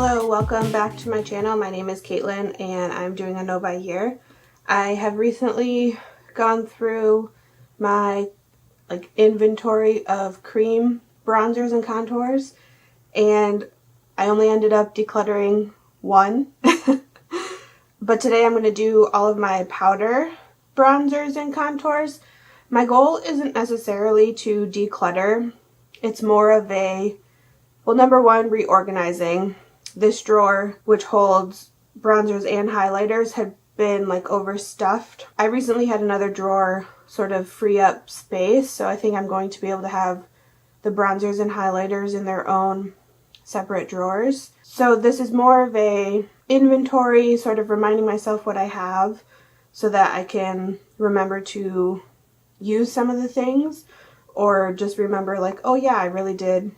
Hello, welcome back to my channel. My name is Caitlin and I'm doing a no buy year. I have recently gone through my inventory of cream bronzers and contours, and I only ended up decluttering one. But today I'm going to do all of my powder bronzers and contours. My goal isn't necessarily to declutter. It's more of a, well, number one, reorganizing. This drawer, which holds bronzers and highlighters, had been like overstuffed. I recently had another drawer sort of free up space, so I think I'm going to be able to have the bronzers and highlighters in their own separate drawers. So this is more of a inventory, sort of reminding myself what I have so that I can remember to use some of the things, or just remember like, oh yeah, I really did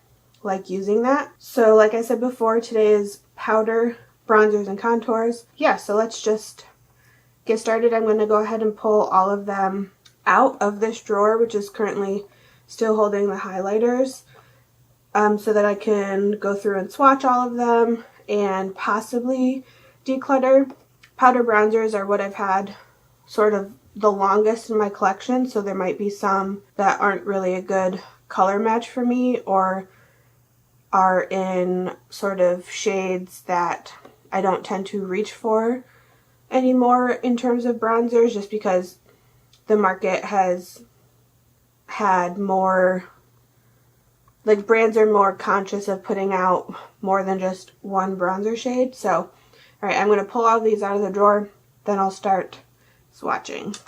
like using that. So like I said before, today is powder, bronzers, and contours. Yeah, so let's just get started. I'm going to go ahead and pull all of them out of this drawer, which is currently still holding the highlighters, so that I can go through and swatch all of them and possibly declutter. Powder bronzers are what I've had sort of the longest in my collection, so there might be some that aren't really a good color match for me, or are in sort of shades that I don't tend to reach for anymore in terms of bronzers, just because the market has had more, like, brands are more conscious of putting out more than just one bronzer shade. So, alright, I'm going to pull all these out of the drawer, then I'll start swatching.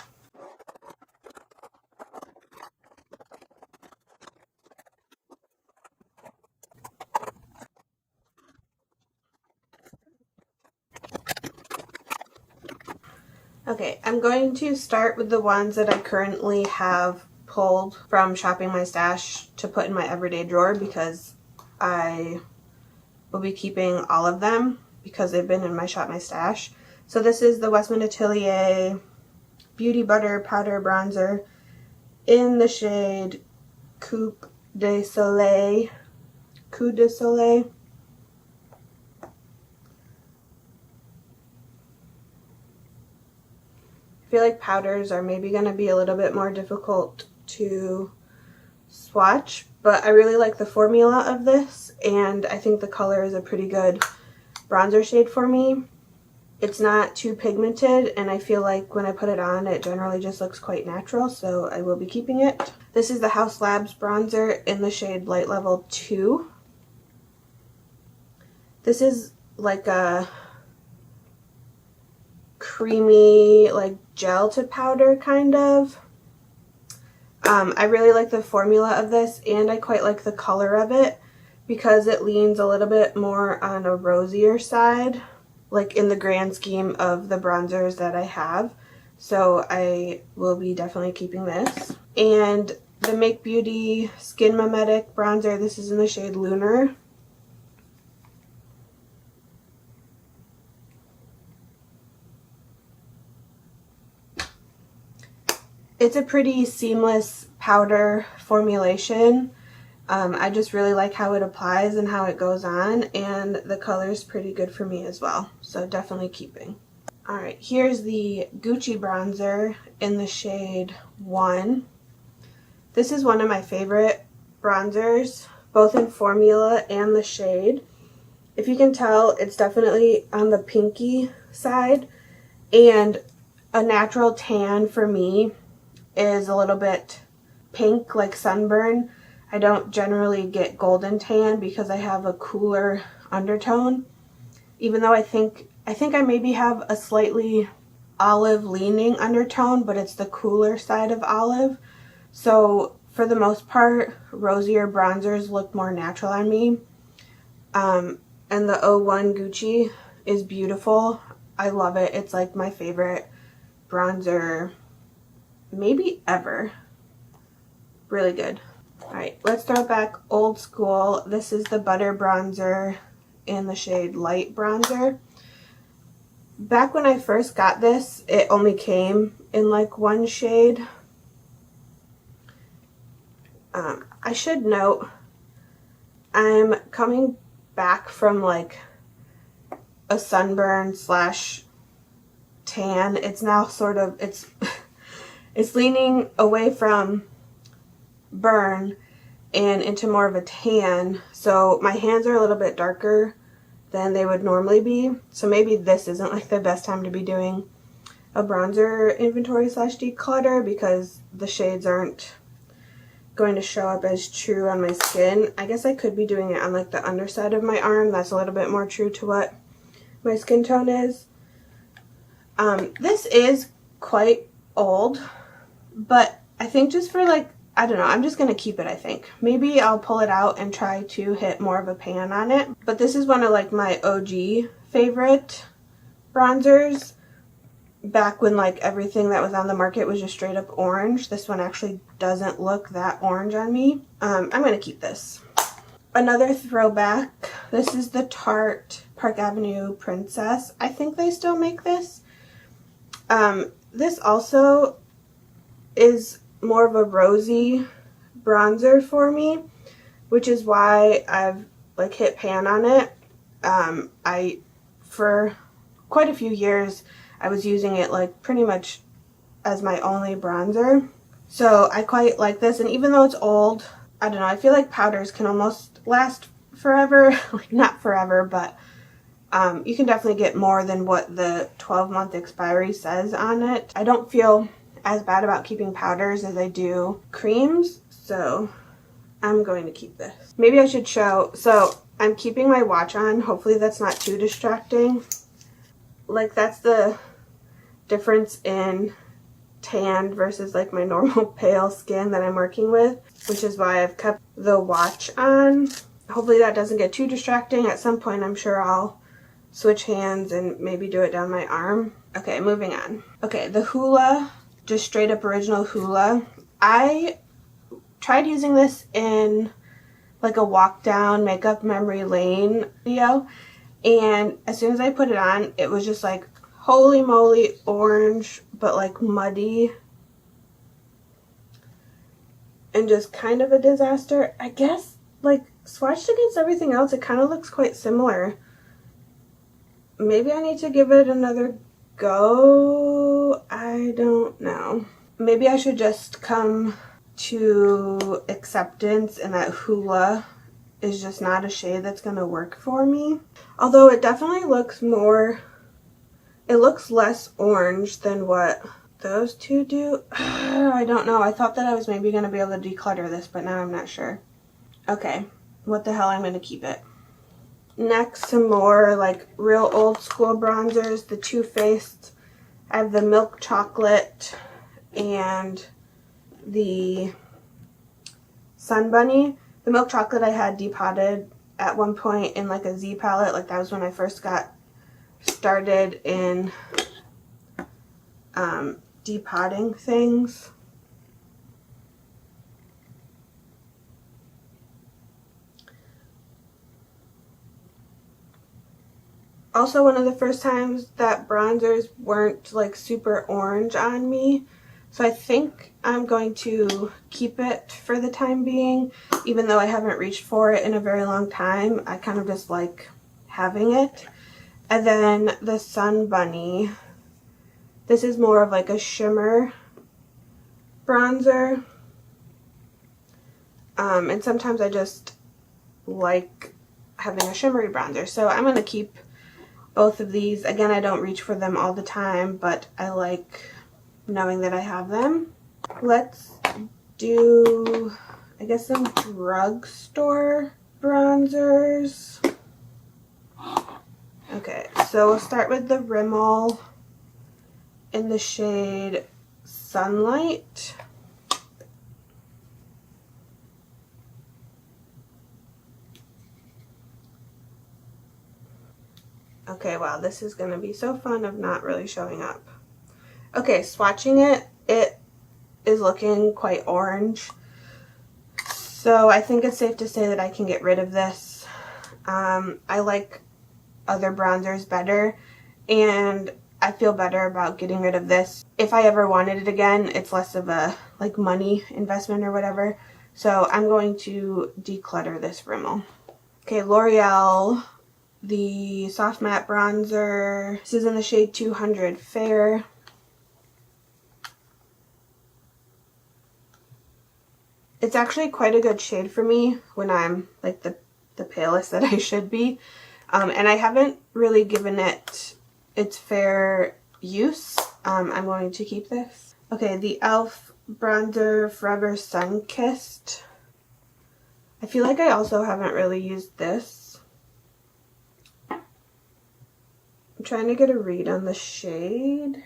Okay, I'm going to start with the ones that I currently have pulled from shopping my stash to put in my everyday drawer, because I will be keeping all of them because they've been in my shop my stash. So this is the Westman Atelier Beauty Butter Powder Bronzer in the shade Coup de Soleil. Coup de Soleil. I feel like powders are maybe going to be a little bit more difficult to swatch, but I really like the formula of this, and I think the color is a pretty good bronzer shade for me. It's not too pigmented, and I feel like when I put it on, it generally just looks quite natural, so I will be keeping it. This is the Haus Labs bronzer in the shade Light Level 2. This is like a creamy, like gel to powder kind of. I really like the formula of this, and I quite like the color of it because it leans a little bit more on a rosier side, like in the grand scheme of the bronzers that I have. So I will be definitely keeping this. And the Make Beauty Skin Mimetic bronzer, this is in the shade Lunar. It's a pretty seamless powder formulation. I just really like how it applies and how it goes on, and the color is pretty good for me as well, so definitely keeping. Alright, here's the Gucci bronzer in the shade 1. This is one of my favorite bronzers, both in formula and the shade. If you can tell, it's definitely on the pinky side, and a natural tan for me is a little bit pink, like sunburn. I don't generally get golden tan because I have a cooler undertone, even though I think I maybe have a slightly olive leaning undertone, but it's the cooler side of olive. So for the most part, rosier bronzers look more natural on me. And the 01 Gucci is beautiful. I love it. It's like my favorite bronzer maybe ever. Really good. Alright, let's throw it back old school. This is the Butter Bronzer in the shade Light Bronzer. Back when I first got this, it only came in like one shade. I should note, I'm coming back from like a sunburn slash tan. It's now sort of, it's leaning away from burn and into more of a tan. So my hands are a little bit darker than they would normally be. So maybe this isn't like the best time to be doing a bronzer inventory slash declutter, because the shades aren't going to show up as true on my skin. I guess I could be doing it on like the underside of my arm. That's a little bit more true to what my skin tone is. This is quite old, but I think just for like, I don't know, I'm just going to keep it, I think. Maybe I'll pull it out and try to hit more of a pan on it. But this is one of like my OG favorite bronzers. Back when like everything that was on the market was just straight up orange. This one actually doesn't look that orange on me. I'm going to keep this. Another throwback. This is the Tarte Park Avenue Princess. I think they still make this. This also is more of a rosy bronzer for me, which is why I've like hit pan on it. For quite a few years I was using it like pretty much as my only bronzer. So I quite like this, and even though it's old, I don't know, I feel like powders can almost last forever. Like not forever, but you can definitely get more than what the 12-month expiry says on it. I don't feel as bad about keeping powders as I do creams, so I'm going to keep this. Maybe I should show, so I'm keeping my watch on. Hopefully that's not too distracting. Like that's the difference in tan versus like my normal pale skin that I'm working with, which is why I've kept the watch on. Hopefully that doesn't get too distracting. At some point I'm sure I'll switch hands and maybe do it down my arm. Okay, moving on. Okay, the Hoola, just straight up original Hoola. I tried using this in like a walk down makeup memory lane video, and as soon as I put it on, it was just like holy moly orange, but like muddy and just kind of a disaster. I guess like swatched against everything else, it kind of looks quite similar. Maybe I need to give it another go. I don't know. Maybe I should just come to acceptance and that Hoola is just not a shade that's going to work for me. Although it definitely looks more, it looks less orange than what those two do. I don't know. I thought that I was maybe going to be able to declutter this, but now I'm not sure. Okay, what the hell, I'm going to keep it. Next, some more like real old school bronzers. The Too Faced. I have the Milk Chocolate and the Sun Bunny. The Milk Chocolate I had depotted at one point in like a Z palette. Like that was when I first got started in depotting things. Also one of the first times that bronzers weren't like super orange on me. So I think I'm going to keep it for the time being, even though I haven't reached for it in a very long time. I kind of just like having it. And then the Sun Bunny. This is more of like a shimmer bronzer. And sometimes I just like having a shimmery bronzer. So I'm going to keep both of these. Again, I don't reach for them all the time, but I like knowing that I have them. Let's do, I guess, some drugstore bronzers. Okay, so we'll start with the Rimmel in the shade Sunlight. Okay, wow, this is going to be so fun of not really showing up. Okay, swatching it, it is looking quite orange. So I think it's safe to say that I can get rid of this. I like other bronzers better, and I feel better about getting rid of this. If I ever wanted it again, it's less of a like money investment or whatever. So I'm going to declutter this Rimmel. Okay, L'Oreal, the Soft Matte Bronzer. This is in the shade 200 Fair. It's actually quite a good shade for me when I'm like the palest that I should be. And I haven't really given it its fair use. I'm going to keep this. Okay, the e.l.f. Bronzer Forever Sun Kissed. I feel like I also haven't really used this. I'm trying to get a read on the shade.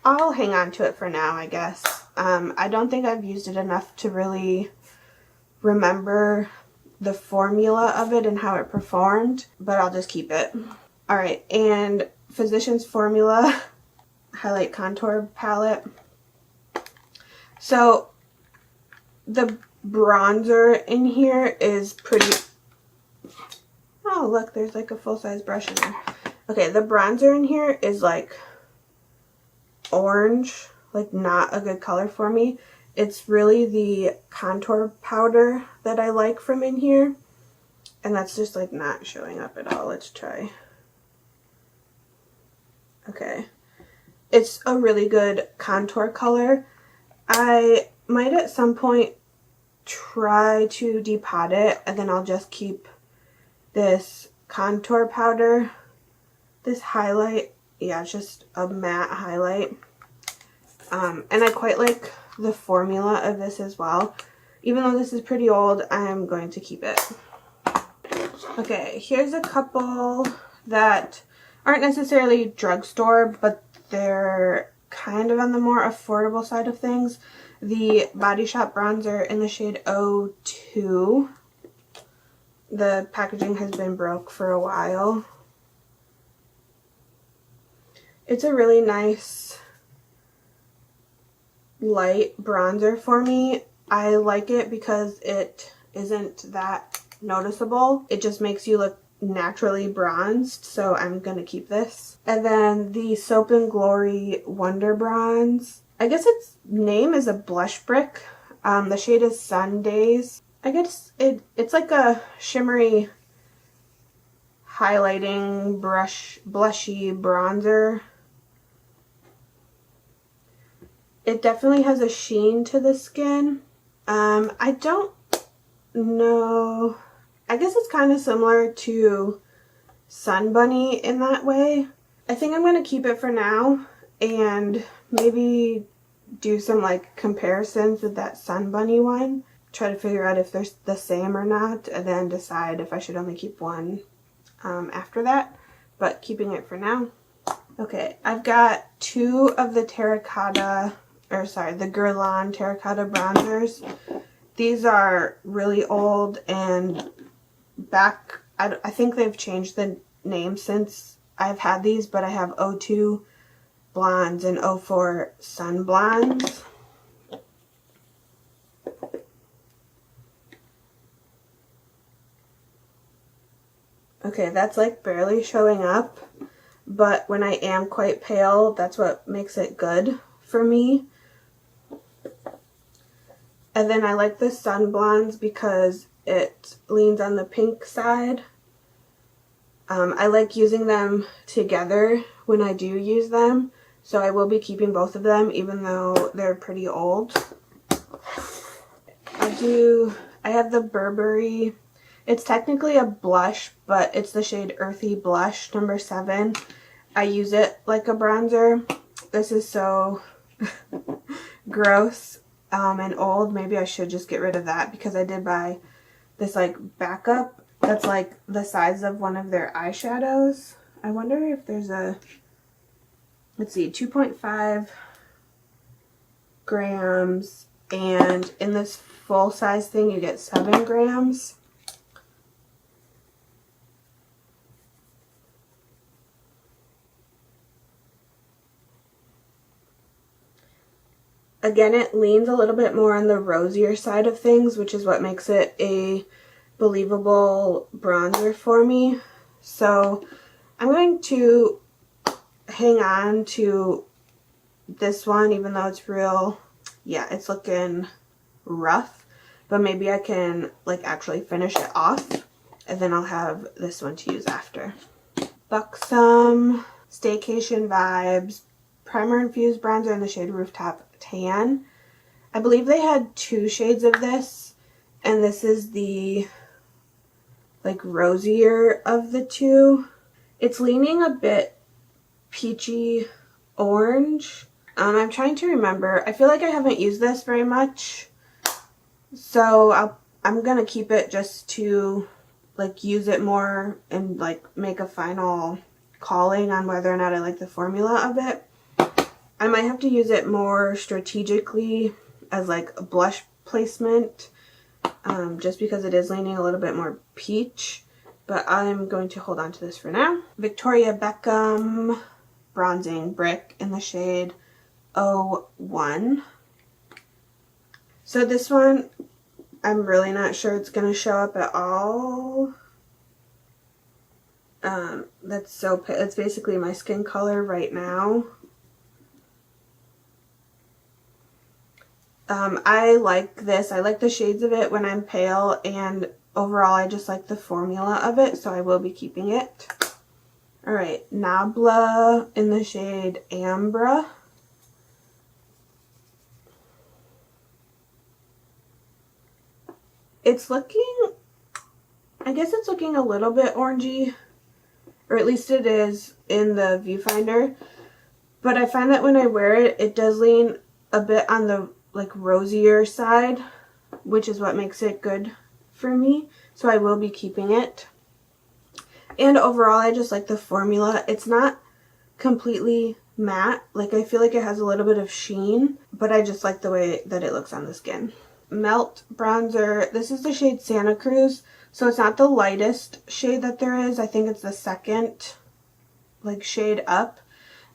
I'll hang on to it for now, I guess. I don't think I've used it enough to really remember the formula of it and how it performed, but I'll just keep it. Alright, and Physicians Formula Highlight Contour Palette. So, the bronzer in here is pretty... Oh, look, there's like a full-size brush in there. Okay, the bronzer in here is like orange, like not a good color for me. It's really the contour powder that I like from in here, and that's just like not showing up at all. Let's try. Okay, it's a really good contour color. I might at some point try to depot it, and then I'll just keep this contour powder. This highlight, yeah, it's just a matte highlight. And I quite like the formula of this as well. Even though this is pretty old, I'm going to keep it. Okay, here's a couple that aren't necessarily drugstore, but they're kind of on the more affordable side of things. The Body Shop bronzer in the shade 02. The packaging has been broke for a while. It's a really nice light bronzer for me. I like it because it isn't that noticeable. It just makes you look naturally bronzed, so I'm gonna keep this. And then the Soap and Glory Wonder Bronze. I guess its name is a blush brick. The shade is Sundays. I guess it's like a shimmery highlighting blushy bronzer. It definitely has a sheen to the skin. I don't know. I guess it's kind of similar to Sun Bunny in that way. I think I'm going to keep it for now and maybe do some like comparisons with that Sun Bunny one. Try to figure out if they're the same or not, and then decide if I should only keep one after that. But keeping it for now. Okay, I've got two of the the Guerlain terracotta bronzers. These are really old and I think they've changed the name since I've had these, but I have 02 blondes and 04 sun blondes. Okay, that's like barely showing up, but when I am quite pale, that's what makes it good for me. And then I like the sun blondes because it leans on the pink side. I like using them together when I do use them, so I will be keeping both of them even though they're pretty old. I have the Burberry. It's technically a blush, but it's the shade Earthy Blush number 7. I use it like a bronzer. This is so gross and old. Maybe I should just get rid of that because I did buy this like backup that's like the size of one of their eyeshadows. I wonder if there's a, let's see, 2.5 grams, and in this full size thing you get 7 grams. Again, it leans a little bit more on the rosier side of things, which is what makes it a believable bronzer for me. So I'm going to hang on to this one, even though it's real, yeah, it's looking rough, but maybe I can like actually finish it off and then I'll have this one to use after. Buxom Staycation Vibes Primer Infused Bronzer in the shade Rooftop Tan. I believe they had 2 shades of this, and this is the like rosier of the 2. It's leaning a bit peachy orange. I'm trying to remember. I feel like I haven't used this very much, so I'm gonna keep it just to like use it more and like make a final calling on whether or not I like the formula of it. I might have to use it more strategically as like a blush placement, just because it is leaning a little bit more peach, but I'm going to hold on to this for now. Victoria Beckham Bronzing Brick in the shade 01. So this one, I'm really not sure it's going to show up at all. It's basically my skin color right now. I like this. I like the shades of it when I'm pale, and overall I just like the formula of it, so I will be keeping it. Alright, Nabla in the shade Ambra. It's looking, I guess it's looking a little bit orangey, or at least it is in the viewfinder, but I find that when I wear it, it does lean a bit on the like rosier side, which is what makes it good for me, so I will be keeping it. And overall, I just like the formula. It's not completely matte, like I feel like it has a little bit of sheen, but I just like the way that it looks on the skin. Melt bronzer, this is the shade Santa Cruz, so it's not the lightest shade that there is. I think it's the second like shade up,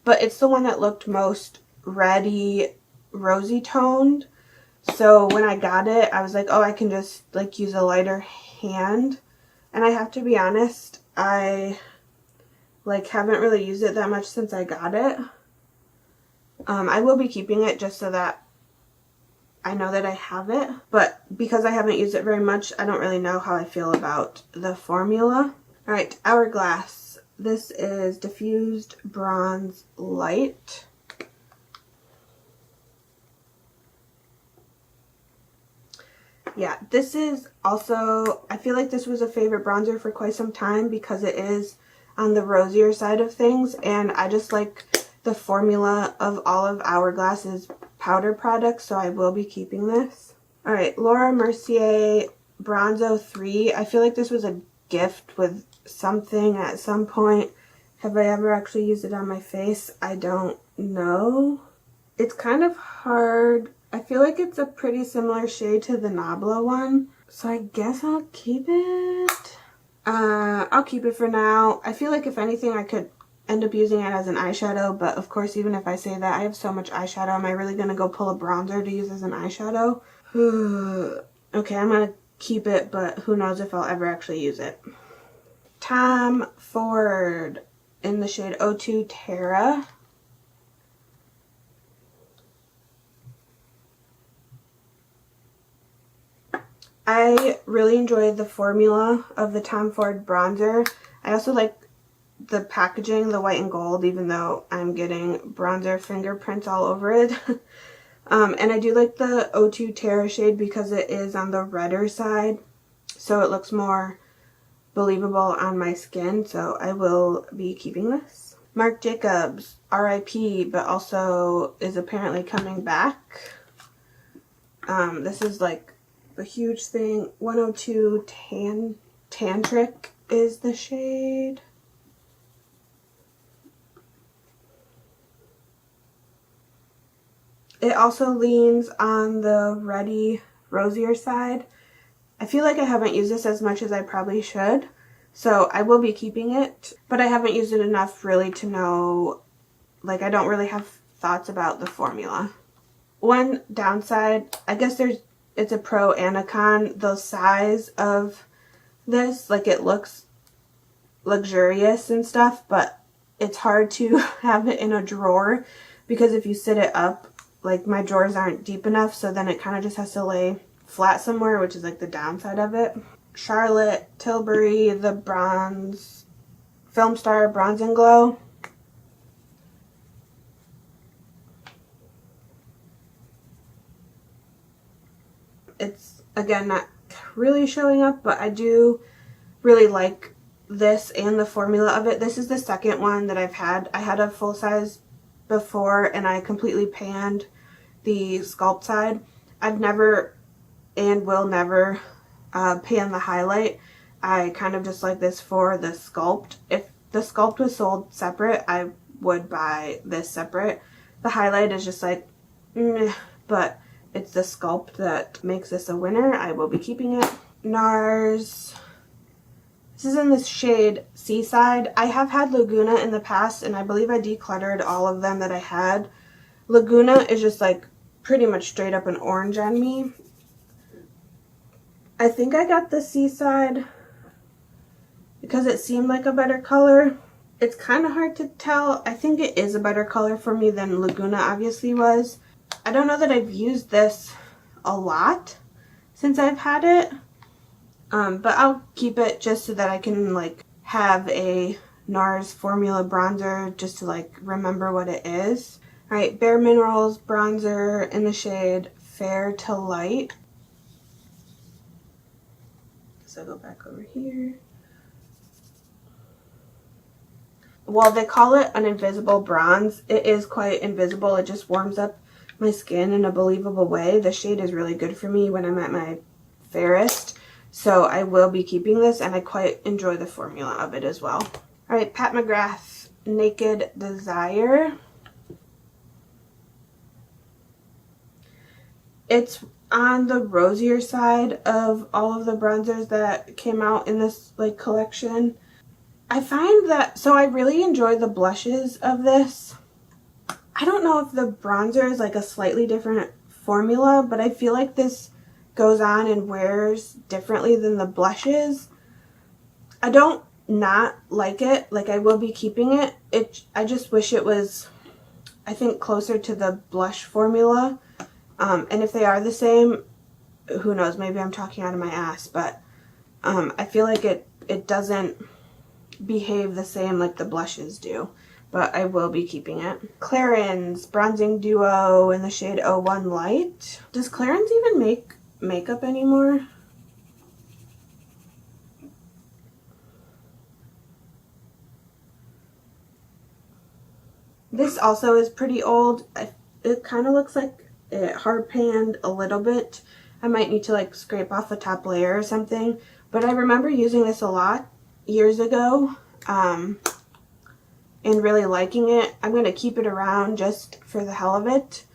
but it's the one that looked most reddy, rosy toned. So when I got it, I was like, oh, I can just like use a lighter hand. And I have to be honest, I like haven't really used it that much since I got it. I will be keeping it just so that I know that I have it, but because I haven't used it very much, I don't really know how I feel about the formula. Alright, Hourglass. This is Diffused Bronze Light. Yeah, this is also, I feel like this was a favorite bronzer for quite some time because it is on the rosier side of things, and I just like the formula of all of Hourglass's powder products, so I will be keeping this. Alright, Laura Mercier Bronzo 3. I feel like this was a gift with something at some point. Have I ever actually used it on my face? I don't know. It's kind of hard. I feel like it's a pretty similar shade to the Nabla one, so I guess I'll keep it. I'll keep it for now. I feel like if anything I could end up using it as an eyeshadow, but of course even if I say that, I have so much eyeshadow. Am I really going to go pull a bronzer to use as an eyeshadow? Okay, I'm going to keep it, but who knows if I'll ever actually use it. Tom Ford in the shade 02 Terra. I really enjoyed the formula of the Tom Ford bronzer. I also like the packaging, the white and gold, even though I'm getting bronzer fingerprints all over it. And I do like the 02 Terra shade because it is on the redder side, so it looks more believable on my skin, so I will be keeping this. Marc Jacobs, RIP, but also is apparently coming back. This is like a huge thing. 102 Tantric is the shade. It also leans on the reddy, rosier side. I feel like I haven't used this as much as I probably should, so I will be keeping it, but I haven't used it enough really to know, like I don't really have thoughts about the formula. One downside, I guess it's a pro and a con, the size of this, like it looks luxurious and stuff, but it's hard to have it in a drawer because if you sit it up, like my drawers aren't deep enough, so then it kind of just has to lay flat somewhere, which is like the downside of it. Charlotte Tilbury, the Bronze Film Star Bronze and Glow. It's, again, not really showing up, but I do really like this and the formula of it. This is the second one that I've had. I had a full size before and I completely panned the sculpt side. I've never and will never pan the highlight. I kind of just like this for the sculpt. If the sculpt was sold separate, I would buy this separate. The highlight is just like, but it's the sculpt that makes this a winner. I will be keeping it. NARS. This is in the shade Seaside. I have had Laguna in the past, and I believe I decluttered all of them that I had. Laguna is just like pretty much straight up an orange on me. I think I got the Seaside because it seemed like a better color. It's kind of hard to tell. I think it is a better color for me than Laguna obviously was. I don't know that I've used this a lot since I've had it, but I'll keep it just so that I can like have a NARS formula bronzer just to like remember what it is. Alright, Bare Minerals bronzer in the shade Fair to Light. So I'll go back over here. While they call it an invisible bronze, it is quite invisible. It just warms up my skin in a believable way. The shade is really good for me when I'm at my fairest, so I will be keeping this, and I quite enjoy the formula of it as well. Alright, Pat McGrath Naked Desire. It's on the rosier side of all of the bronzers that came out in this like collection. I find that, so I really enjoy the blushes of this. I don't know if the bronzer is like a slightly different formula, but I feel like this goes on and wears differently than the blushes. I don't not like it. Like, I will be keeping it. I just wish it was, I think, closer to the blush formula. And if they are the same, who knows, maybe I'm talking out of my ass, but I feel like it doesn't behave the same like the blushes do. But I will be keeping it. Clarins Bronzing Duo in the shade 01 Light. Does Clarins even make makeup anymore? This also is pretty old. It kind of looks like it hard panned a little bit. I might need to like scrape off a top layer or something. But I remember using this a lot years ago. And really liking it. I'm going to keep it around just for the hell of it.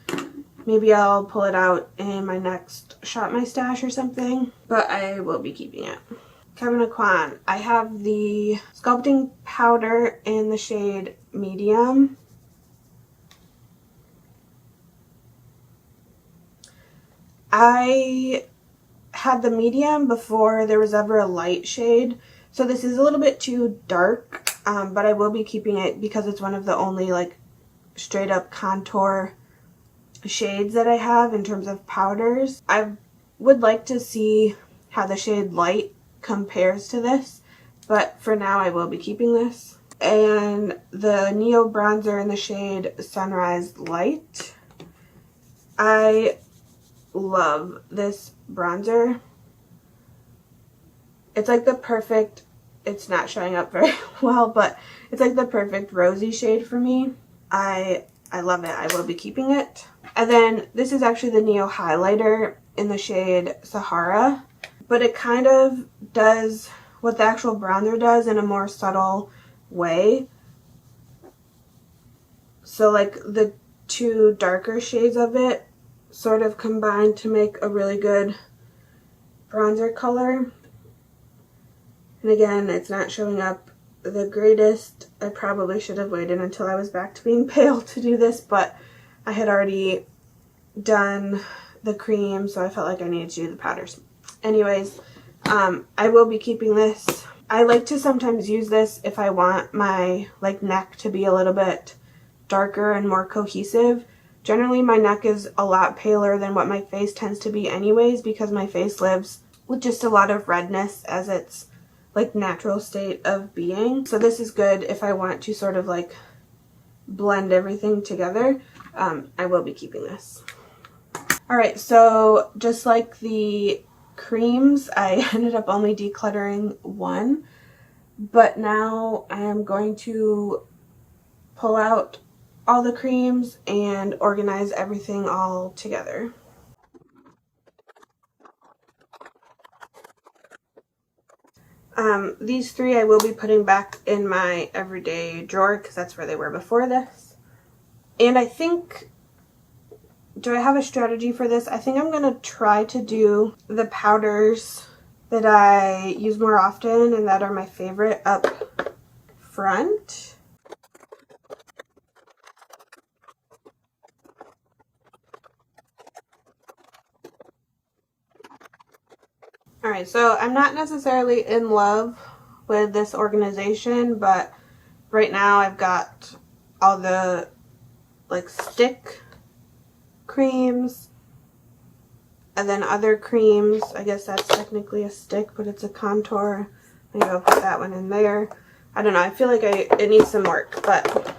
Maybe I'll pull it out in my next Shop My Stash or something, but I will be keeping it. Kevyn Aucoin. I have the sculpting powder in the shade Medium. I had the medium before there was ever a light shade, so this is a little bit too dark. But I will be keeping it because it's one of the only like straight up contour shades that I have in terms of powders. I would like to see how the shade Light compares to this, but for now I will be keeping this. And the Neo Bronzer in the shade Sunrise Light. I love this bronzer. It's like the perfect, it's not showing up very well, but it's like the perfect rosy shade for me. I love it. I will be keeping it. And then this is actually the Neo Highlighter in the shade Sahara, but it kind of does what the actual bronzer does in a more subtle way. So like the two darker shades of it sort of combine to make a really good bronzer color. And again, it's not showing up the greatest. I probably should have waited until I was back to being pale to do this, but I had already done the cream, so I felt like I needed to do the powders. Anyways, I will be keeping this. I like to sometimes use this if I want my like neck to be a little bit darker and more cohesive. Generally, my neck is a lot paler than what my face tends to be anyways, because my face lives with just a lot of redness as its like natural state of being. So this is good if I want to sort of like blend everything together. I will be keeping this. Alright, so just like the creams, I ended up only decluttering one, but now I am going to pull out all the creams and organize everything all together. These three I will be putting back in my everyday drawer because that's where they were before this. And I think, do I have a strategy for this? I think I'm going to try to do the powders that I use more often and that are my favorite up front. Alright, so I'm not necessarily in love with this organization, but right now I've got all the like stick creams and then other creams. I guess that's technically a stick, but it's a contour. Maybe I'll put that one in there. I don't know, I feel like it needs some work, but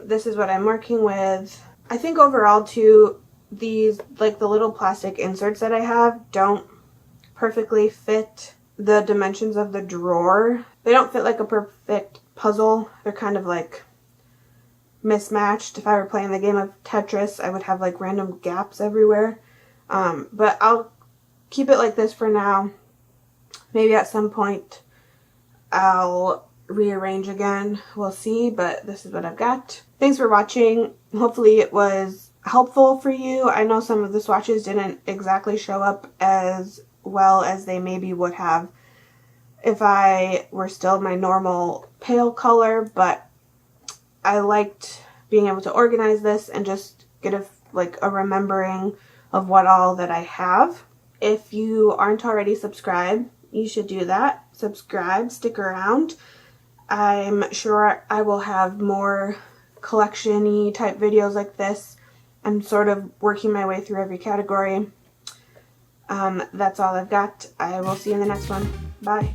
this is what I'm working with. I think overall too, these, like the little plastic inserts that I have, don't perfectly fit the dimensions of the drawer. They don't fit like a perfect puzzle. They're kind of like mismatched. If I were playing the game of Tetris, I would have like random gaps everywhere. But I'll keep it like this for now. Maybe at some point I'll rearrange again. We'll see, but this is what I've got. Thanks for watching. Hopefully it was helpful for you. I know some of the swatches didn't exactly show up as well as they maybe would have if I were still my normal pale color, but I liked being able to organize this and just get a remembering of what all that I have. If you aren't already subscribed, you should do that. Subscribe, stick around. I'm sure I will have more collection-y type videos like this. I'm sort of working my way through every category. That's all I've got. I will see you in the next one. Bye.